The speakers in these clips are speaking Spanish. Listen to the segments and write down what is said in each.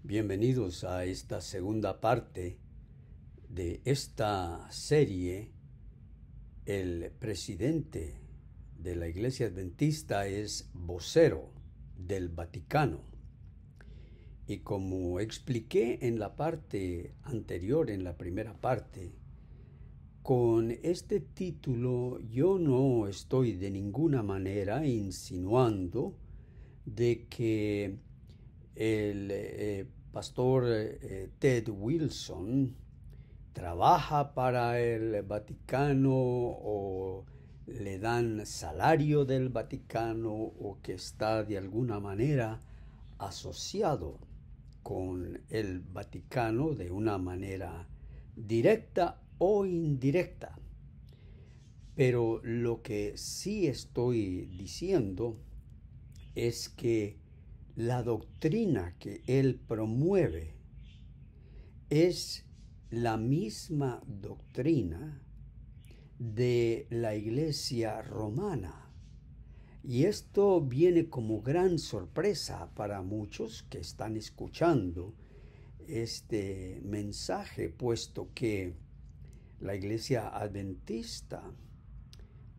Bienvenidos a esta segunda parte de esta serie. El presidente de la Iglesia Adventista es vocero del Vaticano. Y como expliqué en la parte anterior, en la primera parte, con este título yo no estoy de ninguna manera insinuando de que el pastor Ted Wilson trabaja para el Vaticano o le dan salario del Vaticano o que está de alguna manera asociado con el Vaticano de una manera directa o indirecta. Pero lo que sí estoy diciendo es que la doctrina que él promueve es la misma doctrina de la Iglesia romana. Y esto viene como gran sorpresa para muchos que están escuchando este mensaje, puesto que la Iglesia Adventista,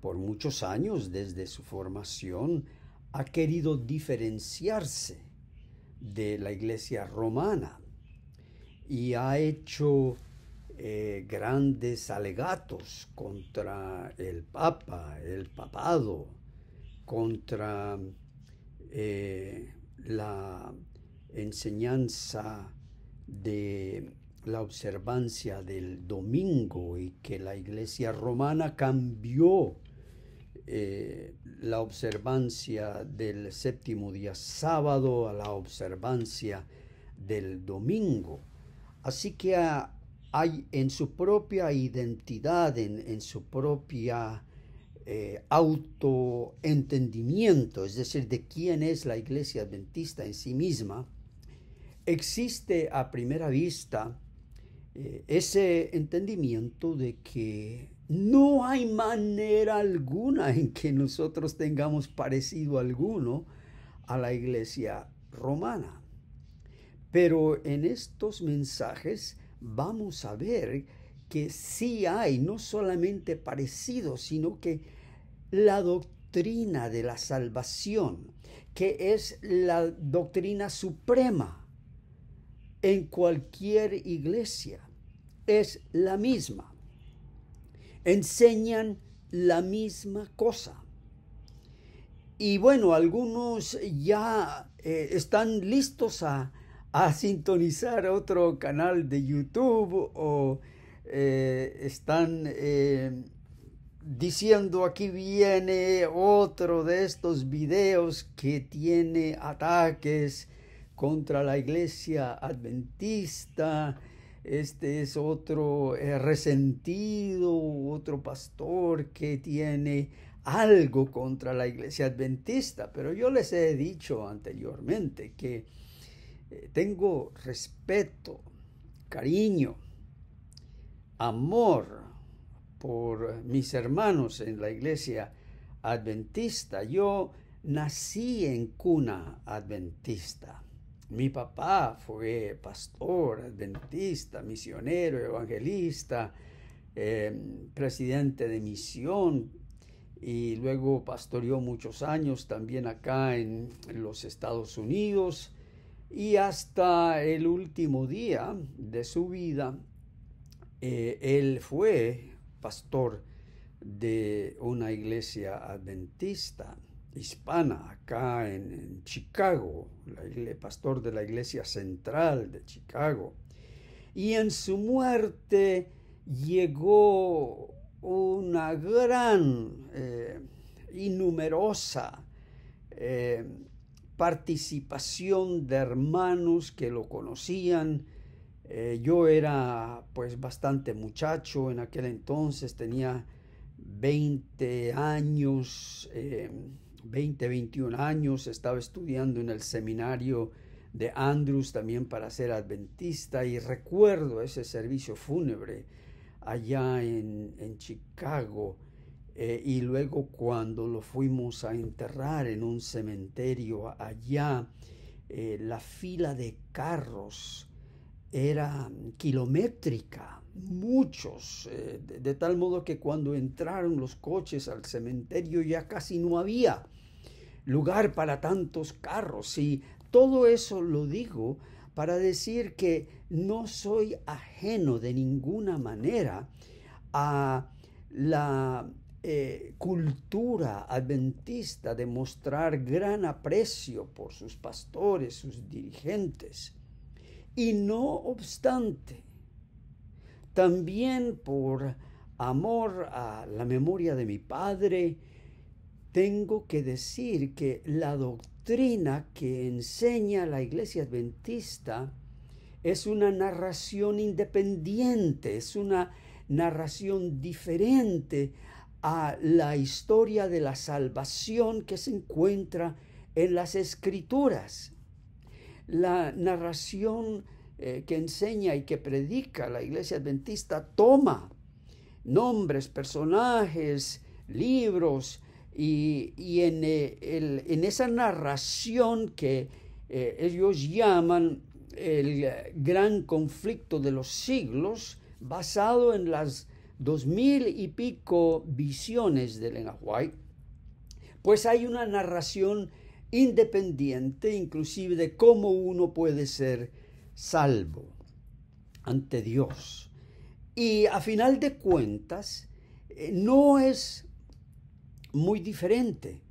por muchos años desde su formación, ha querido diferenciarse de la Iglesia romana y ha hecho grandes alegatos contra el Papa, el papado, contra la enseñanza de la observancia del domingo y que la Iglesia romana cambió la observancia del séptimo día sábado a la observancia del domingo. Así que hay en su propia identidad, en su propia autoentendimiento, es decir, de quién es la Iglesia Adventista en sí misma, existe a primera vista ese entendimiento de que no hay manera alguna en que nosotros tengamos parecido alguno a la Iglesia romana. Pero en estos mensajes vamos a ver que sí hay no solamente parecido, sino que la doctrina de la salvación, que es la doctrina suprema en cualquier iglesia, es la misma. Enseñan la misma cosa. Y bueno, algunos ya están listos a sintonizar otro canal de YouTube o están diciendo aquí viene otro de estos videos que tiene ataques contra la Iglesia Adventista. Este es otro resentido, otro pastor que tiene algo contra la Iglesia Adventista. Pero yo les he dicho anteriormente que tengo respeto, cariño, amor por mis hermanos en la Iglesia Adventista. Yo nací en cuna adventista. Mi papá fue pastor adventista, misionero, evangelista, presidente de misión y luego pastoreó muchos años también acá en los Estados Unidos y hasta el último día de su vida él fue pastor de una iglesia adventista hispana acá en Chicago, el pastor de la iglesia central de Chicago. Y en su muerte llegó una gran y numerosa participación de hermanos que lo conocían. Yo era pues bastante muchacho en aquel entonces, tenía 20 años, 21 años, estaba estudiando en el seminario de Andrews también para ser adventista y recuerdo ese servicio fúnebre allá en Chicago y luego cuando lo fuimos a enterrar en un cementerio allá la fila de carros era kilométrica, muchos, de tal modo que cuando entraron los coches al cementerio ya casi no había lugar para tantos carros. Y todo eso lo digo para decir que no soy ajeno de ninguna manera a la cultura adventista de mostrar gran aprecio por sus pastores, sus dirigentes. Y no obstante, también por amor a la memoria de mi padre, tengo que decir que la doctrina que enseña la Iglesia Adventista es una narración independiente, es una narración diferente a la historia de la salvación que se encuentra en las Escrituras. La narración que enseña y que predica la Iglesia Adventista toma nombres, personajes, libros, y en esa narración que ellos llaman el gran conflicto de los siglos, basado en las 2000 y pico visiones de Ellen White, pues hay una narración independiente, inclusive de cómo uno puede ser salvo ante Dios. Y a final de cuentas, no es muy diferente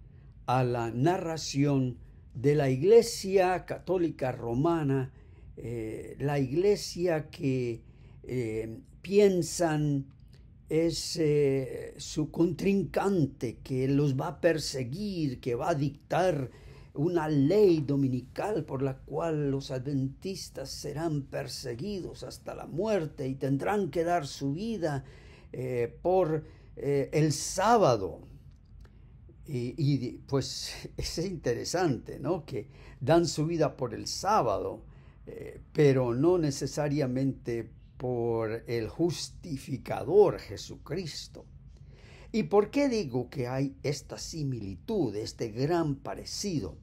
a la narración de la Iglesia Católica Romana, la Iglesia que piensan es su contrincante, que los va a perseguir, que va a dictar una ley dominical por la cual los adventistas serán perseguidos hasta la muerte y tendrán que dar su vida por el sábado. Y pues es interesante, ¿no? Que dan su vida por el sábado, pero no necesariamente por el justificador Jesucristo. ¿Y por qué digo que hay esta similitud, este gran parecido?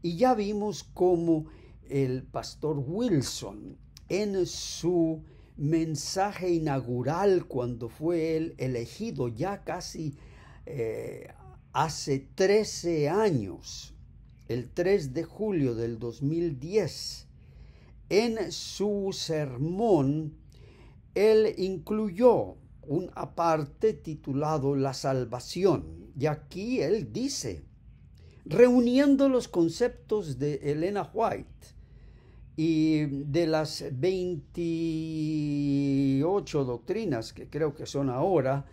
Y ya vimos cómo el pastor Wilson, en su mensaje inaugural, cuando fue él elegido ya casi hace 13 años, el 3 de julio del 2010, en su sermón, él incluyó un aparte titulado La Salvación. Y aquí él dice, reuniendo los conceptos de Ellen White y de las 28 doctrinas que creo que son ahora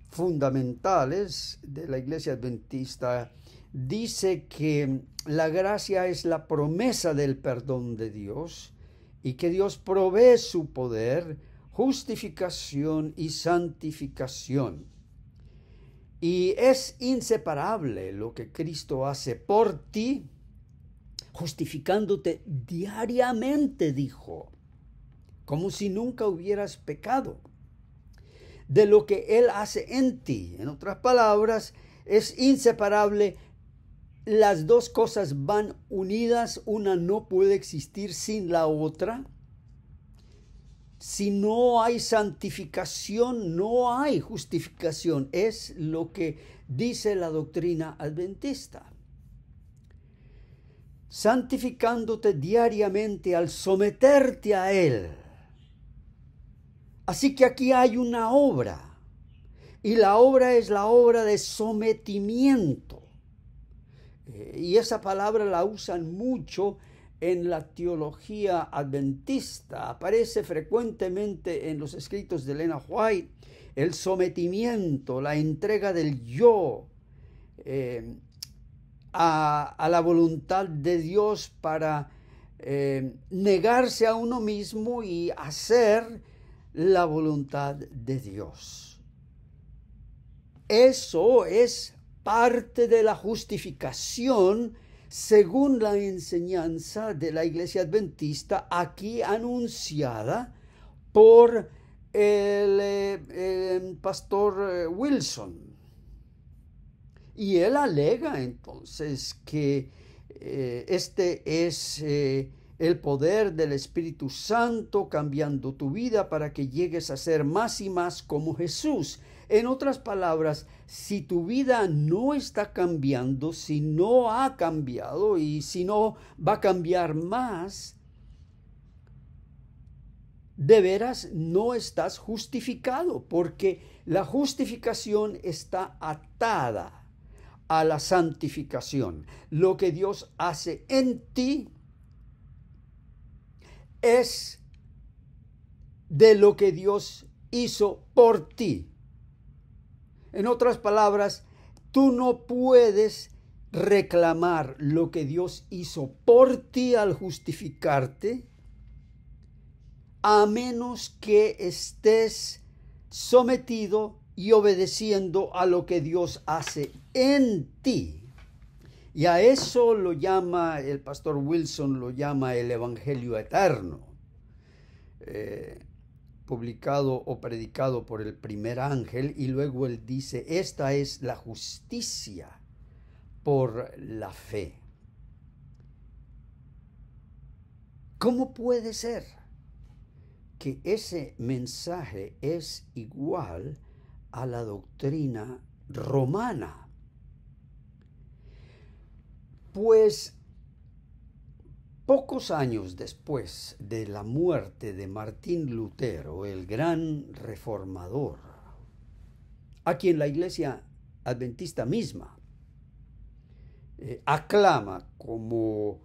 fundamentales de la Iglesia Adventista, dice que la gracia es la promesa del perdón de Dios y que Dios provee su poder, justificación y santificación. Y es inseparable lo que Cristo hace por ti, justificándote diariamente, dijo, como si nunca hubieras pecado, de lo que Él hace en ti. En otras palabras, es inseparable. Las dos cosas van unidas, una no puede existir sin la otra. Si no hay santificación, no hay justificación. Es lo que dice la doctrina adventista. Santificándote diariamente al someterte a Él. Así que aquí hay una obra. Y la obra es la obra de sometimiento. Y esa palabra la usan mucho en la teología adventista. Aparece frecuentemente en los escritos de Ellen White el sometimiento, la entrega del yo a la voluntad de Dios para negarse a uno mismo y hacer la voluntad de Dios. Eso es parte de la justificación según la enseñanza de la Iglesia Adventista aquí anunciada por el pastor Wilson. Y él alega entonces que Este es el poder del Espíritu Santo cambiando tu vida para que llegues a ser más y más como Jesús. En otras palabras, si tu vida no está cambiando, si no ha cambiado y si no va a cambiar más, de veras no estás justificado, porque la justificación está atada a la santificación. Lo que Dios hace en ti es de lo que Dios hizo por ti. En otras palabras, tú no puedes reclamar lo que Dios hizo por ti al justificarte, a menos que estés sometido y obedeciendo a lo que Dios hace en ti. Y a eso lo llama, el pastor Wilson lo llama el Evangelio Eterno, publicado o predicado por el primer ángel, y luego él dice, esta es la justicia por la fe. ¿Cómo puede ser que ese mensaje es igual a la doctrina romana? Pues pocos años después de la muerte de Martín Lutero, el gran reformador, a quien la Iglesia Adventista misma aclama, como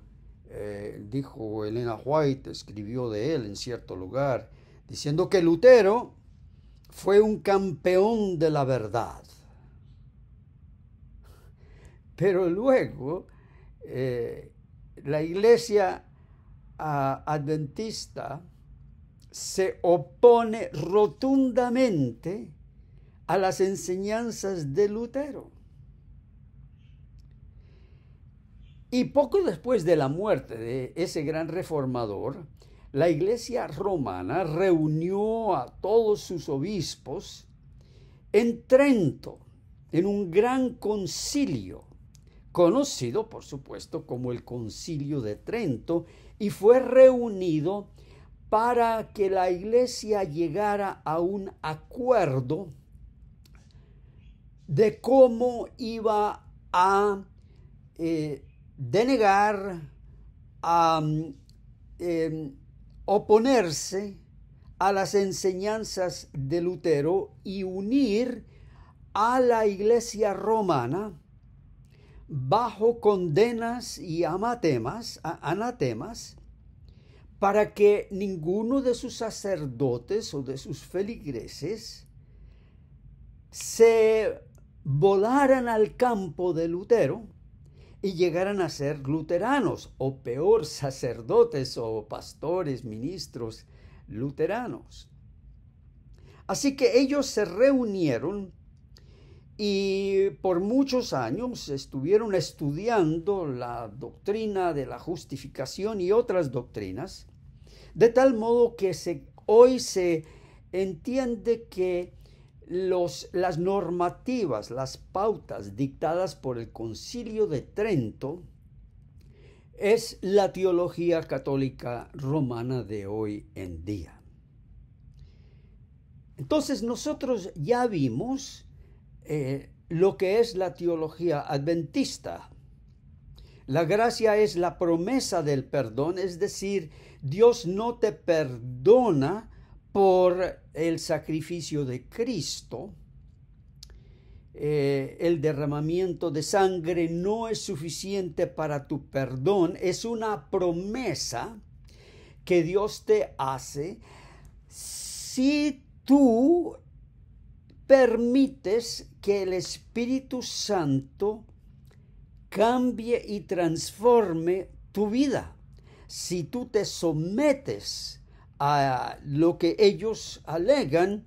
dijo Elena White, escribió de él en cierto lugar, diciendo que Lutero fue un campeón de la verdad. Pero luego la Iglesia Adventista se opone rotundamente a las enseñanzas de Lutero. Y poco después de la muerte de ese gran reformador, la Iglesia romana reunió a todos sus obispos en Trento, en un gran concilio, conocido por supuesto como el Concilio de Trento, y fue reunido para que la Iglesia llegara a un acuerdo de cómo iba a denegar, a oponerse a las enseñanzas de Lutero y unir a la Iglesia romana bajo condenas y anatemas, para que ninguno de sus sacerdotes o de sus feligreses se volaran al campo de Lutero y llegaran a ser luteranos, o peor, sacerdotes o pastores, ministros luteranos. Así que ellos se reunieron y por muchos años estuvieron estudiando la doctrina de la justificación y otras doctrinas, de tal modo que hoy se entiende que las normativas, las pautas dictadas por el Concilio de Trento es la teología católica romana de hoy en día. Entonces nosotros ya vimos lo que es la teología adventista. La gracia es la promesa del perdón, es decir, Dios no te perdona por el sacrificio de Cristo. El derramamiento de sangre no es suficiente para tu perdón, es una promesa que Dios te hace si tú permites que el Espíritu Santo cambie y transforme tu vida. Si tú te sometes a lo que ellos alegan,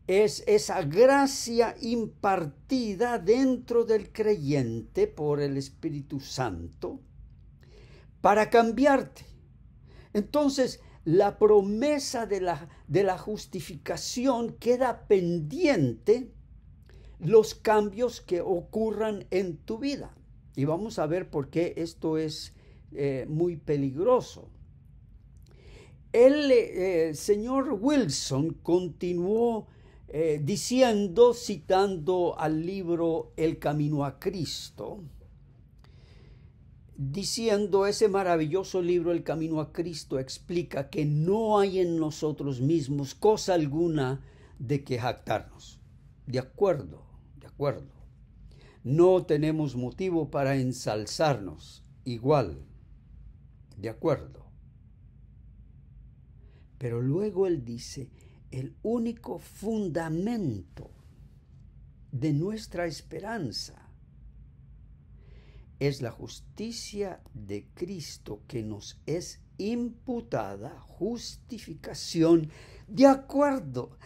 es esa gracia impartida dentro del creyente por el Espíritu Santo para cambiarte. Entonces, la promesa de la justificación queda pendiente los cambios que ocurran en tu vida. Y vamos a ver por qué esto es muy peligroso. El señor Wilson continuó diciendo, citando al libro El Camino a Cristo, diciendo, ese maravilloso libro El Camino a Cristo explica que no hay en nosotros mismos cosa alguna de que jactarnos. De acuerdo, de acuerdo. No tenemos motivo para ensalzarnos, igual, de acuerdo. Pero luego él dice, el único fundamento de nuestra esperanza es la justicia de Cristo que nos es imputada, justificación, de acuerdo.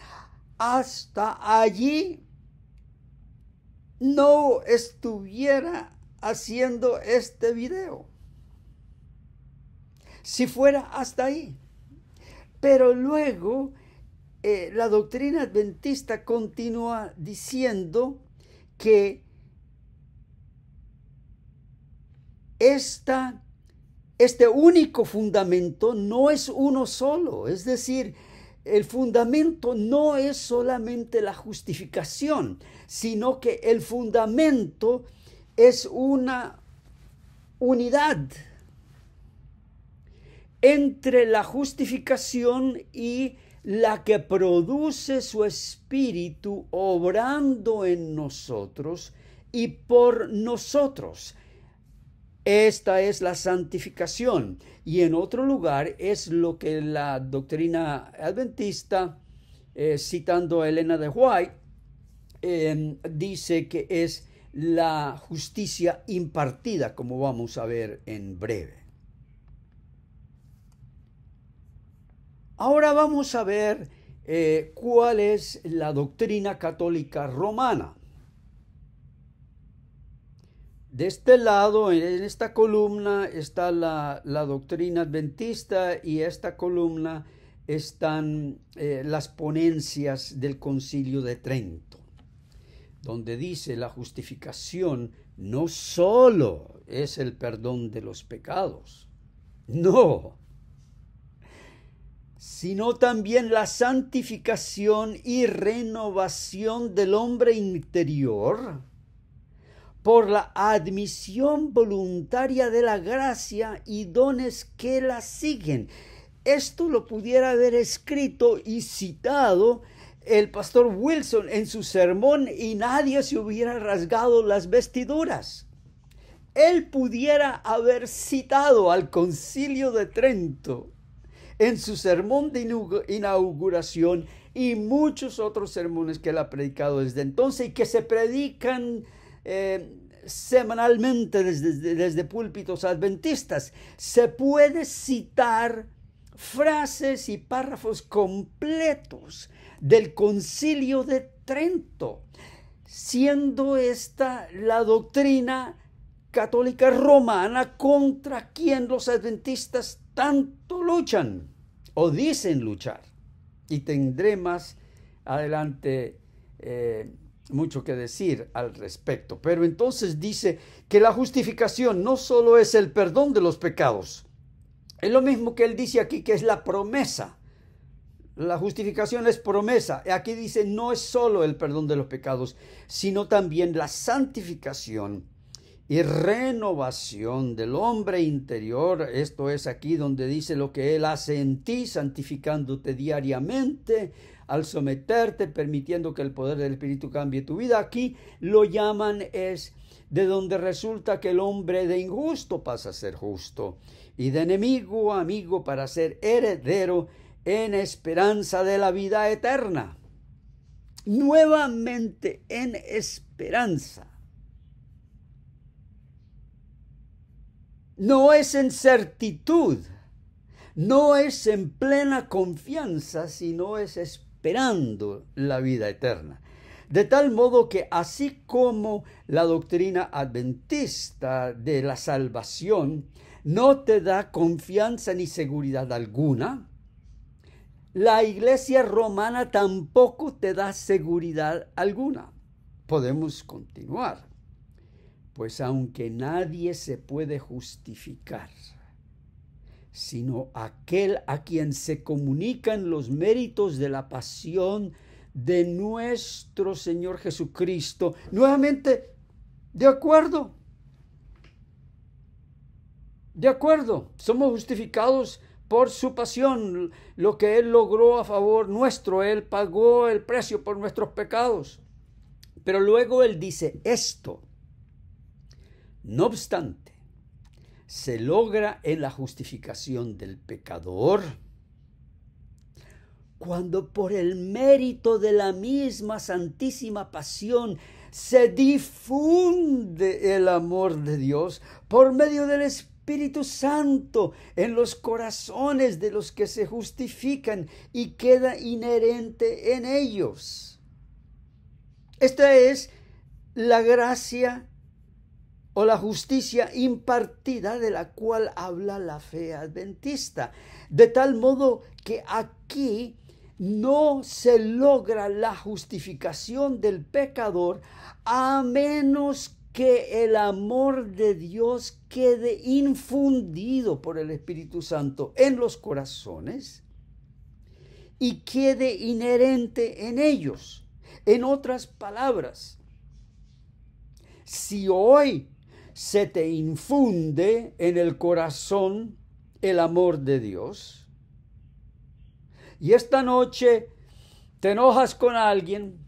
Hasta allí no estuviera haciendo este video, si fuera hasta ahí. Pero luego la doctrina adventista continúa diciendo que este único fundamento no es uno solo, es decir, el fundamento no es solamente la justificación, sino que el fundamento es una unidad entre la justificación y la que produce su Espíritu obrando en nosotros y por nosotros. Esta es la santificación, y en otro lugar es lo que la doctrina adventista, citando a Elena de White, dice que es la justicia impartida, como vamos a ver en breve. Ahora vamos a ver cuál es la doctrina católica romana. De este lado, en esta columna, está la doctrina adventista, y esta columna están las ponencias del Concilio de Trento, donde dice la justificación no solo es el perdón de los pecados, no, sino también la santificación y renovación del hombre interior por la admisión voluntaria de la gracia y dones que la siguen. Esto lo pudiera haber escrito y citado el pastor Wilson en su sermón y nadie se hubiera rasgado las vestiduras. Él pudiera haber citado al Concilio de Trento en su sermón de inauguración y muchos otros sermones que él ha predicado desde entonces y que se predican semanalmente desde púlpitos adventistas. Se puede citar frases y párrafos completos del Concilio de Trento, siendo esta la doctrina católica romana contra quien los adventistas tanto luchan o dicen luchar. Y tendré más adelante mucho que decir al respecto. Pero entonces dice que la justificación no solo es el perdón de los pecados, es lo mismo que él dice aquí, que es la promesa. La justificación es promesa. Aquí dice no es solo el perdón de los pecados, sino también la santificación y renovación del hombre interior. Esto es aquí donde dice lo que él hace en ti, santificándote diariamente, al someterte, permitiendo que el poder del Espíritu cambie tu vida. Aquí lo llaman es de donde resulta que el hombre de injusto pasa a ser justo y de enemigo a amigo para ser heredero en esperanza de la vida eterna. Nuevamente en esperanza. No es en certitud, no es en plena confianza, sino es esperando la vida eterna. De tal modo que así como la doctrina adventista de la salvación no te da confianza ni seguridad alguna, la Iglesia romana tampoco te da seguridad alguna. Podemos continuar. Pues aunque nadie se puede justificar, sino aquel a quien se comunican los méritos de la pasión de nuestro Señor Jesucristo. Nuevamente, de acuerdo, somos justificados por su pasión, lo que Él logró a favor nuestro. Él pagó el precio por nuestros pecados. Pero luego Él dice esto: no obstante, se logra en la justificación del pecador cuando por el mérito de la misma santísima pasión se difunde el amor de Dios por medio del Espíritu Santo en los corazones de los que se justifican y queda inherente en ellos. Esta es la gracia o la justicia impartida de la cual habla la fe adventista. De tal modo que aquí no se logra la justificación del pecador a menos que el amor de Dios quede infundido por el Espíritu Santo en los corazones y quede inherente en ellos. En otras palabras, si hoy se te infunde en el corazón el amor de Dios, y esta noche te enojas con alguien,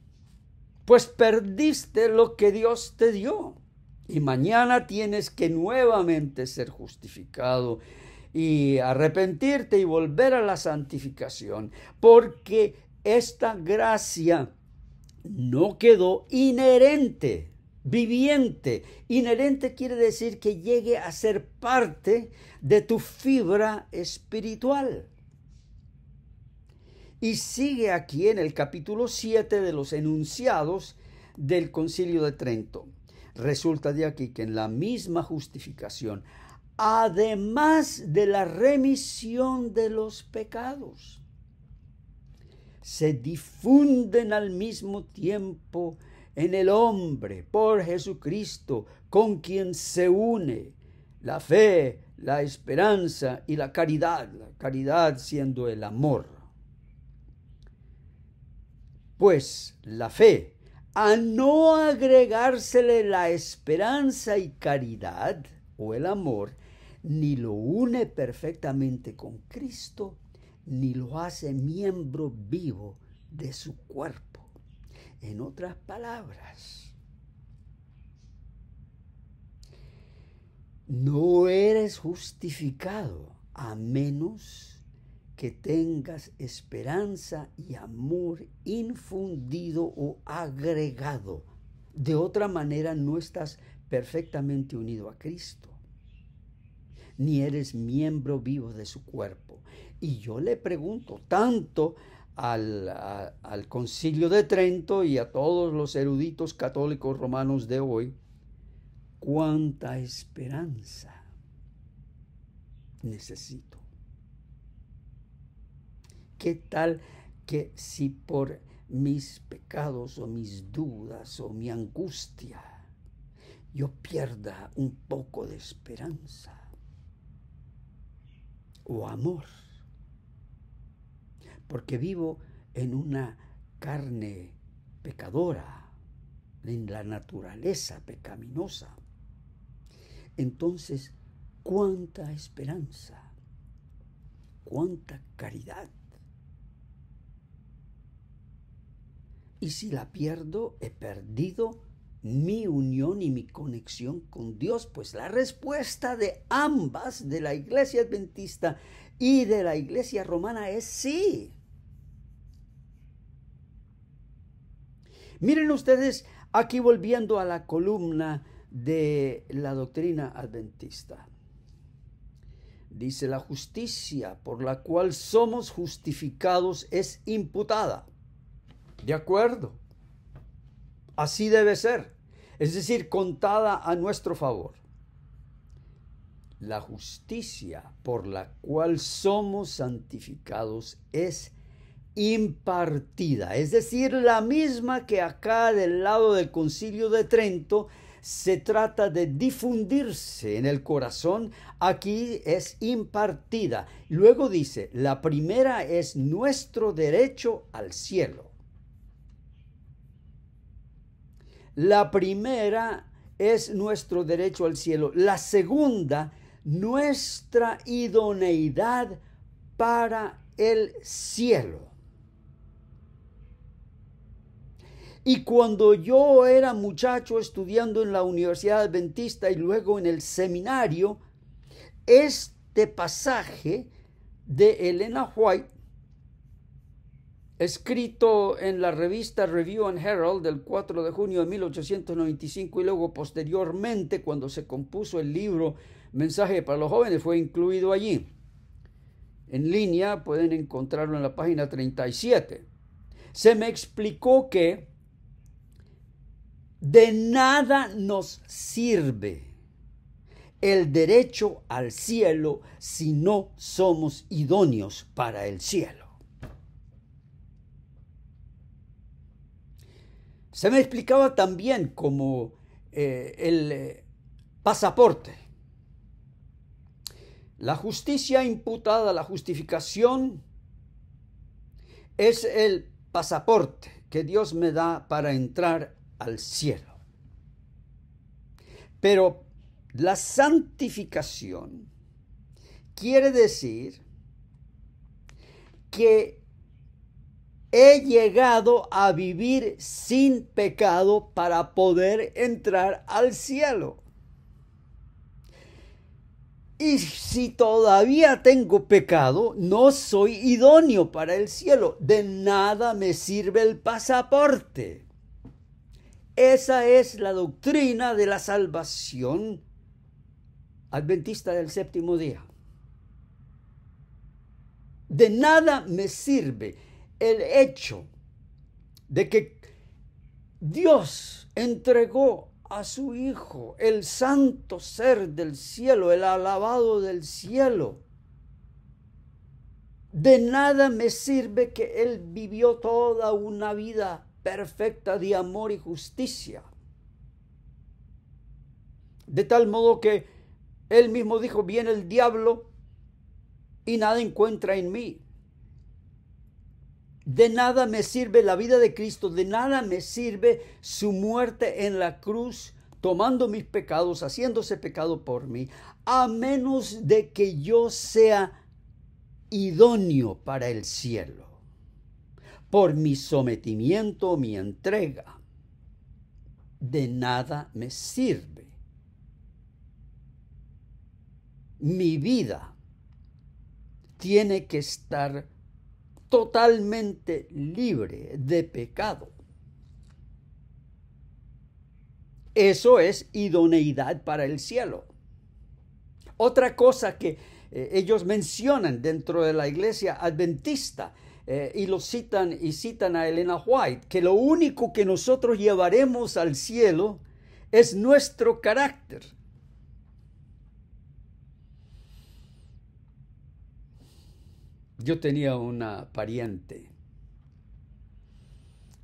pues perdiste lo que Dios te dio. Y mañana tienes que nuevamente ser justificado y arrepentirte y volver a la santificación, porque esta gracia no quedó inherente, viviente. Inherente quiere decir que llegue a ser parte de tu fibra espiritual. Y sigue aquí en el capítulo 7 de los enunciados del Concilio de Trento. Resulta de aquí que en la misma justificación, además de la remisión de los pecados, se difunden al mismo tiempo en el hombre por Jesucristo, con quien se une la fe, la esperanza y la caridad siendo el amor. Pues la fe, a no agregársele la esperanza y caridad o el amor, ni lo une perfectamente con Cristo, ni lo hace miembro vivo de su cuerpo. En otras palabras, no eres justificado a menos que tengas esperanza y amor infundido o agregado. De otra manera no estás perfectamente unido a Cristo, ni eres miembro vivo de su cuerpo. Y yo le pregunto tanto al Concilio de Trento y a todos los eruditos católicos romanos de hoy, ¿cuánta esperanza necesito? ¿Qué tal que si por mis pecados o mis dudas o mi angustia yo pierda un poco de esperanza o amor? Porque vivo en una carne pecadora, en la naturaleza pecaminosa. Entonces, ¿cuánta esperanza? ¿Cuánta caridad? Y si la pierdo, he perdido mi unión y mi conexión con Dios. Pues la respuesta de ambas, de la Iglesia Adventista y de la Iglesia Romana, es sí. Miren ustedes, aquí volviendo a la columna de la doctrina adventista. Dice: la justicia por la cual somos justificados es imputada. De acuerdo, así debe ser, es decir, contada a nuestro favor. La justicia por la cual somos santificados es impartida, es decir, la misma que acá del lado del Concilio de Trento se trata de difundirse en el corazón, aquí es impartida. Luego dice, la primera es nuestro derecho al cielo. La primera es nuestro derecho al cielo. La segunda, nuestra idoneidad para el cielo. Y cuando yo era muchacho estudiando en la Universidad Adventista y luego en el seminario, este pasaje de Elena White, escrito en la revista Review and Herald del 4 de junio de 1895 y luego posteriormente cuando se compuso el libro Mensaje para los Jóvenes, fue incluido allí. En línea pueden encontrarlo en la página 37. Se me explicó que de nada nos sirve el derecho al cielo si no somos idóneos para el cielo. Se me explicaba también como el pasaporte. La justicia imputada, la justificación, es el pasaporte que Dios me da para entrar al cielo. Pero la santificación quiere decir que he llegado a vivir sin pecado para poder entrar al cielo. Y si todavía tengo pecado, no soy idóneo para el cielo. De nada me sirve el pasaporte. Esa es la doctrina de la salvación adventista del séptimo día. De nada me sirve el hecho de que Dios entregó a su Hijo, el santo ser del cielo, el alabado del cielo. De nada me sirve que Él vivió toda una vida perfecta de amor y justicia. De tal modo que Él mismo dijo, viene el diablo y nada encuentra en mí. De nada me sirve la vida de Cristo, de nada me sirve su muerte en la cruz, tomando mis pecados, haciéndose pecado por mí, a menos de que yo sea idóneo para el cielo, por mi sometimiento, mi entrega. De nada me sirve. Mi vida tiene que estar totalmente libre de pecado. Eso es idoneidad para el cielo. Otra cosa que ellos mencionan dentro de la iglesia adventista y citan a Elena White, que lo único que nosotros llevaremos al cielo es nuestro carácter. Yo tenía una pariente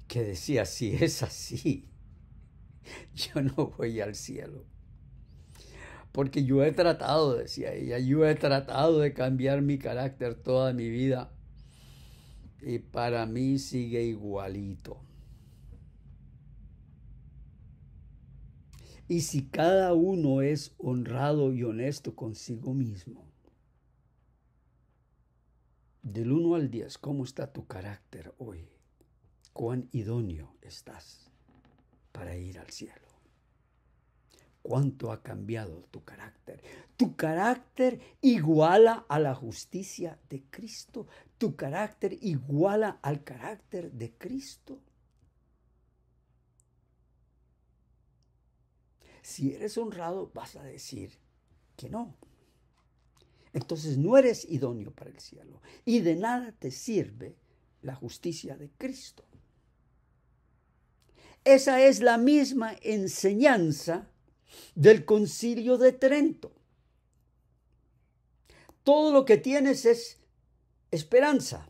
que decía, si es así, yo no voy al cielo. Porque yo he tratado, decía ella, yo he tratado de cambiar mi carácter toda mi vida y para mí sigue igualito. Y si cada uno es honrado y honesto consigo mismo, del 1 al 10, ¿cómo está tu carácter hoy? ¿Cuán idóneo estás para ir al cielo? ¿Cuánto ha cambiado tu carácter? ¿Tu carácter iguala a la justicia de Cristo? ¿Tu carácter iguala al carácter de Cristo? Si eres honrado, vas a decir que no. Entonces no eres idóneo para el cielo y de nada te sirve la justicia de Cristo. Esa es la misma enseñanza del Concilio de Trento. Todo lo que tienes es esperanza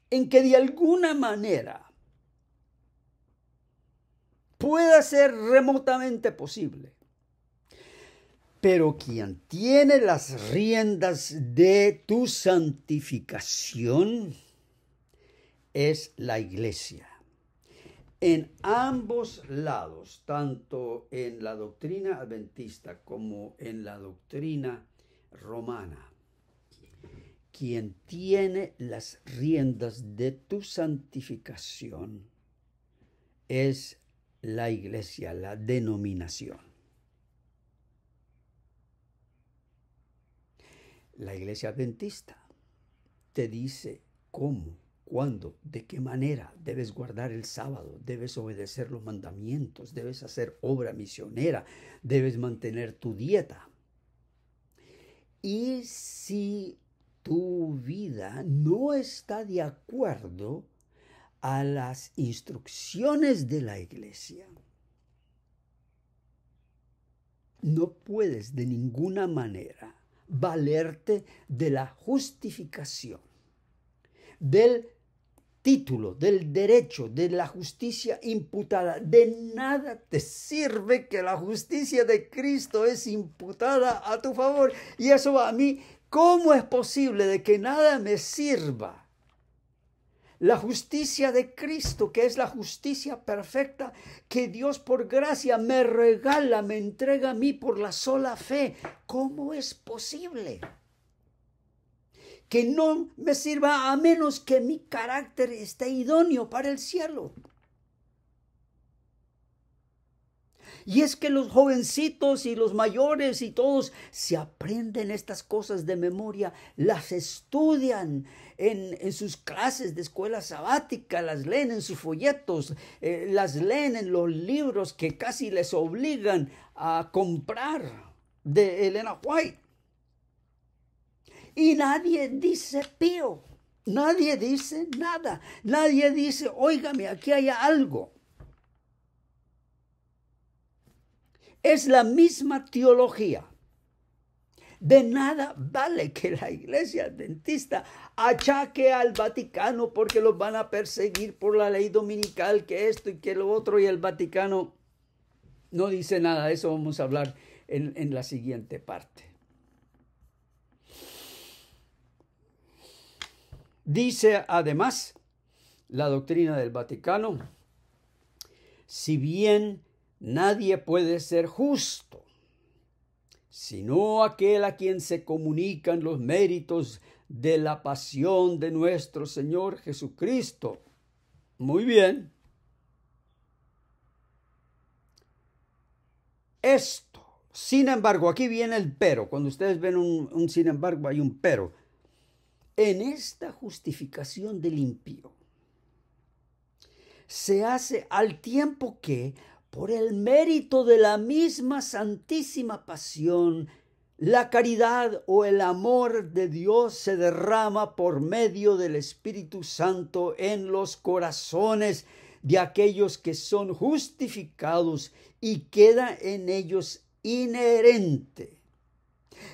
en que de alguna manera pueda ser remotamente posible. Pero quien tiene las riendas de tu santificación es la iglesia. En ambos lados, tanto en la doctrina adventista como en la doctrina romana, quien tiene las riendas de tu santificación es la iglesia, la denominación. La iglesia adventista te dice cómo, cuándo, de qué manera debes guardar el sábado, debes obedecer los mandamientos, debes hacer obra misionera, debes mantener tu dieta. Y si tu vida no está de acuerdo a las instrucciones de la iglesia, no puedes de ninguna manera valerte de la justificación, del título, del derecho, de la justicia imputada. De nada te sirve que la justicia de Cristo es imputada a tu favor. Y eso a mí, ¿cómo es posible de que nada me sirva? La justicia de Cristo, que es la justicia perfecta, que Dios por gracia me regala, me entrega a mí por la sola fe. ¿Cómo es posible que no me sirva a menos que mi carácter esté idóneo para el cielo? Y es que los jovencitos y los mayores y todos se aprenden estas cosas de memoria, las estudian en sus clases de escuela sabática, las leen en sus folletos, las leen en los libros que casi les obligan a comprar de Elena White. Y nadie dice pío, nadie dice nada, nadie dice, óigame, aquí hay algo. Es la misma teología. De nada vale que la iglesia adventista achaque al Vaticano porque los van a perseguir por la ley dominical, que esto y que lo otro, y el Vaticano no dice nada. De eso vamos a hablar en la siguiente parte. Dice además la doctrina del Vaticano, si bien nadie puede ser justo, sino aquel a quien se comunican los méritos de la pasión de nuestro Señor Jesucristo. Muy bien. Esto, sin embargo, aquí viene el pero. Cuando ustedes ven un sin embargo, hay un pero. En esta justificación del impío se hace al tiempo que, por el mérito de la misma santísima pasión, la caridad o el amor de Dios se derrama por medio del Espíritu Santo en los corazones de aquellos que son justificados y queda en ellos inherente.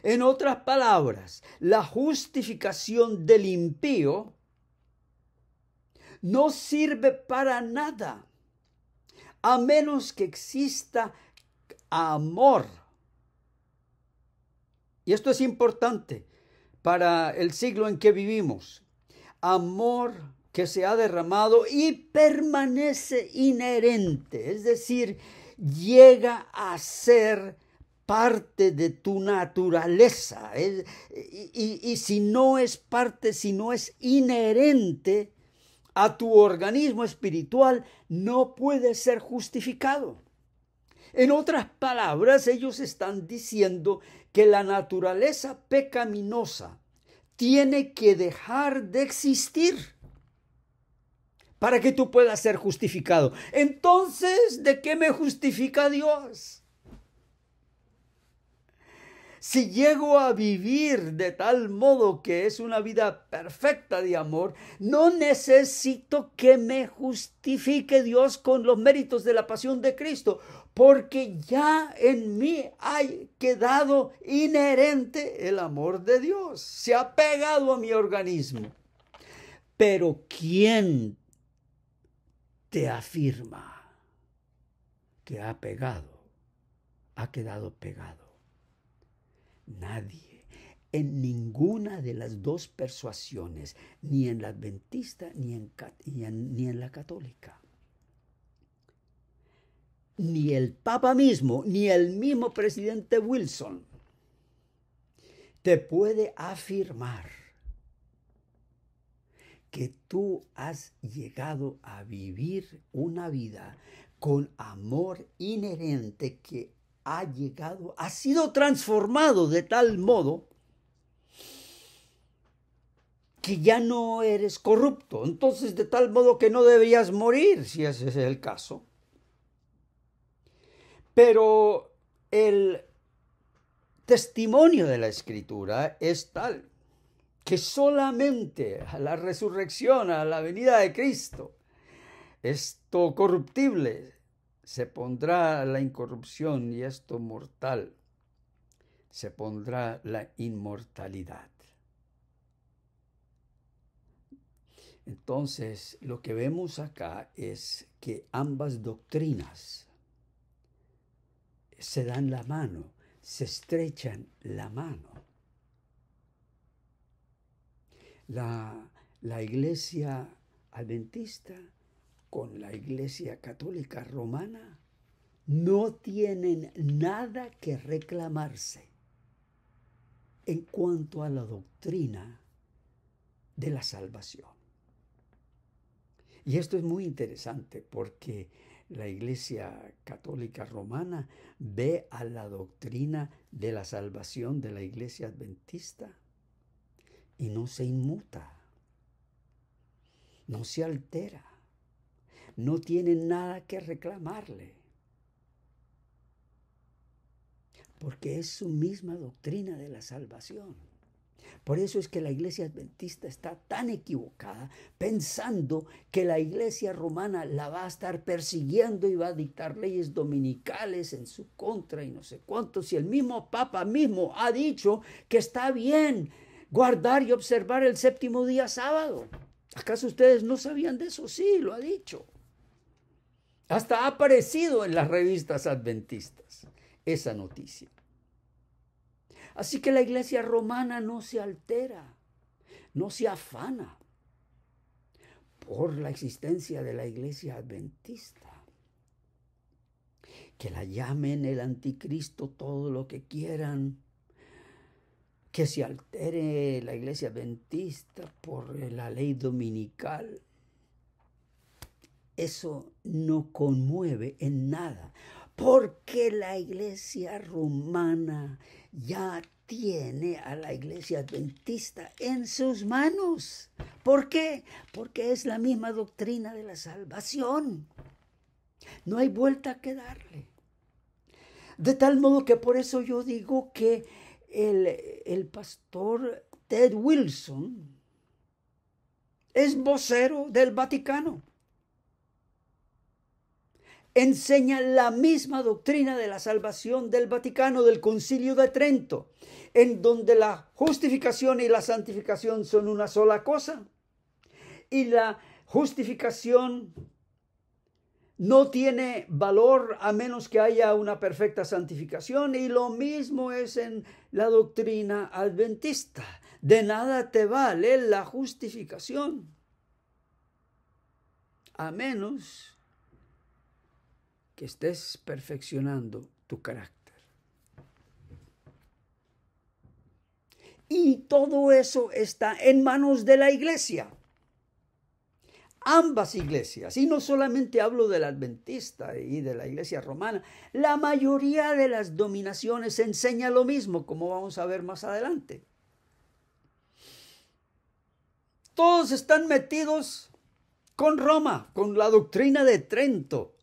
En otras palabras, la justificación del impío no sirve para nada a menos que exista amor. Y esto es importante para el siglo en que vivimos. Amor que se ha derramado y permanece inherente, es decir, llega a ser parte de tu naturaleza. Y si no es parte, si no es inherente a tu organismo espiritual, no puede ser justificado. En otras palabras, ellos están diciendo que la naturaleza pecaminosa tiene que dejar de existir para que tú puedas ser justificado. Entonces, ¿de qué me justifica Dios? Si llego a vivir de tal modo que es una vida perfecta de amor, no necesito que me justifique Dios con los méritos de la pasión de Cristo, porque ya en mí ha quedado inherente el amor de Dios. Se ha pegado a mi organismo. Pero ¿quién te afirma que ha quedado pegado. Nadie, en ninguna de las dos persuasiones, ni en la adventista ni en la católica, ni el Papa mismo, ni el mismo presidente Wilson te puede afirmar que tú has llegado a vivir una vida con amor inherente que ha sido transformado de tal modo que ya no eres corrupto. Entonces, de tal modo que no deberías morir, si ese es el caso. Pero el testimonio de la Escritura es tal que solamente a la resurrección, a la venida de Cristo, esto corruptible se pondrá la incorrupción y esto mortal se pondrá la inmortalidad. Entonces, lo que vemos acá es que ambas doctrinas se dan la mano, se estrechan la mano. La Iglesia adventista con la Iglesia católica romana no tienen nada que reclamarse en cuanto a la doctrina de la salvación. Y esto es muy interesante porque la Iglesia católica romana ve a la doctrina de la salvación de la Iglesia adventista y no se inmuta, no se altera, no tiene nada que reclamarle, porque es su misma doctrina de la salvación. Por eso es que la Iglesia adventista está tan equivocada, pensando que la Iglesia romana la va a estar persiguiendo y va a dictar leyes dominicales en su contra y no sé cuánto, si el mismo Papa mismo ha dicho que está bien guardar y observar el séptimo día sábado. ¿Acaso ustedes no sabían de eso? Sí, lo ha dicho. Hasta ha aparecido en las revistas adventistas esa noticia. Así que la Iglesia romana no se altera, no se afana por la existencia de la Iglesia adventista. Que la llamen el anticristo todo lo que quieran, que se altere la Iglesia adventista por la ley dominical. Eso no conmueve en nada, porque la Iglesia romana ya tiene a la Iglesia adventista en sus manos. ¿Por qué? Porque es la misma doctrina de la salvación. No hay vuelta que darle. De tal modo que por eso yo digo que el pastor Ted Wilson es vocero del Vaticano. Enseña la misma doctrina de la salvación del Vaticano, del Concilio de Trento, en donde la justificación y la santificación son una sola cosa. Y la justificación no tiene valor a menos que haya una perfecta santificación, y lo mismo es en la doctrina adventista. De nada te vale la justificación, a menos que estés perfeccionando tu carácter. Y todo eso está en manos de la Iglesia. Ambas iglesias, y no solamente hablo de la adventista y de la Iglesia romana, la mayoría de las dominaciones enseña lo mismo, como vamos a ver más adelante. Todos están metidos con Roma, con la doctrina de Trento.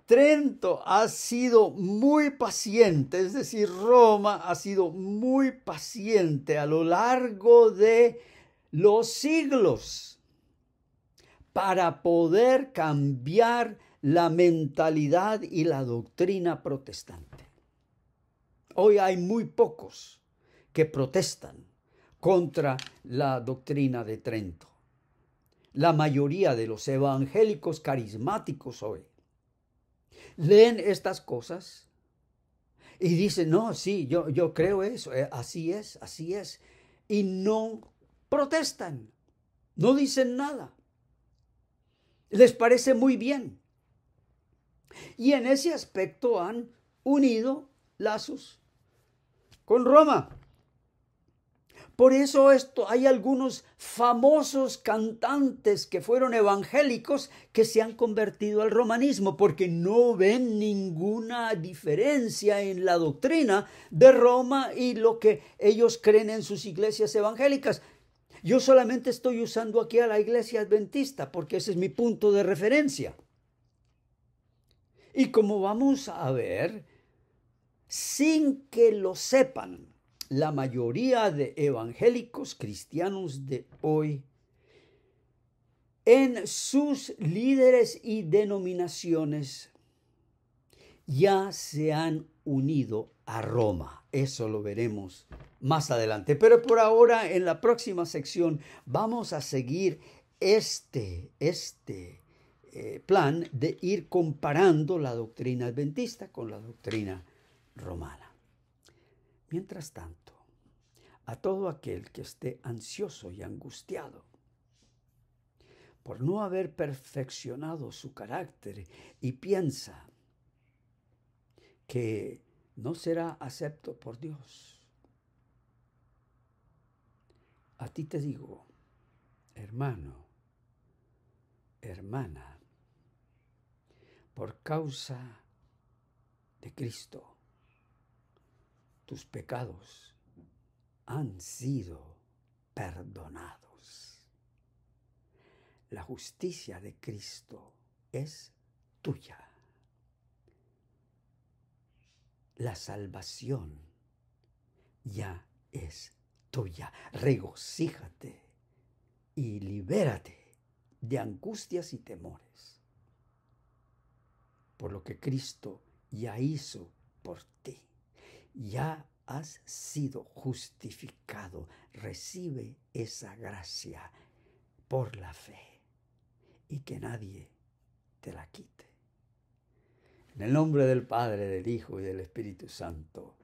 Trento ha sido muy paciente, es decir, Roma ha sido muy paciente a lo largo de los siglos para poder cambiar la mentalidad y la doctrina protestante. Hoy hay muy pocos que protestan contra la doctrina de Trento. La mayoría de los evangélicos carismáticos hoy leen estas cosas y dicen, no, sí, yo creo eso, así es, y no protestan, no dicen nada, les parece muy bien. Y en ese aspecto han unido lazos con Roma. Por eso hay algunos famosos cantantes que fueron evangélicos que se han convertido al romanismo porque no ven ninguna diferencia en la doctrina de Roma y lo que ellos creen en sus iglesias evangélicas. Yo solamente estoy usando aquí a la iglesia adventista porque ese es mi punto de referencia. Y como vamos a ver, sin que lo sepan, la mayoría de evangélicos cristianos de hoy, en sus líderes y denominaciones, ya se han unido a Roma. Eso lo veremos más adelante. Pero por ahora, en la próxima sección, vamos a seguir este plan de ir comparando la doctrina adventista con la doctrina romana. Mientras tanto, a todo aquel que esté ansioso y angustiado por no haber perfeccionado su carácter y piensa que no será acepto por Dios, a ti te digo, hermano, hermana, por causa de Cristo, tus pecados han sido perdonados. La justicia de Cristo es tuya. La salvación ya es tuya. Regocíjate y libérate de angustias y temores por lo que Cristo ya hizo por ti. Ya has sido justificado. Recibe esa gracia por la fe y que nadie te la quite. En el nombre del Padre, del Hijo y del Espíritu Santo.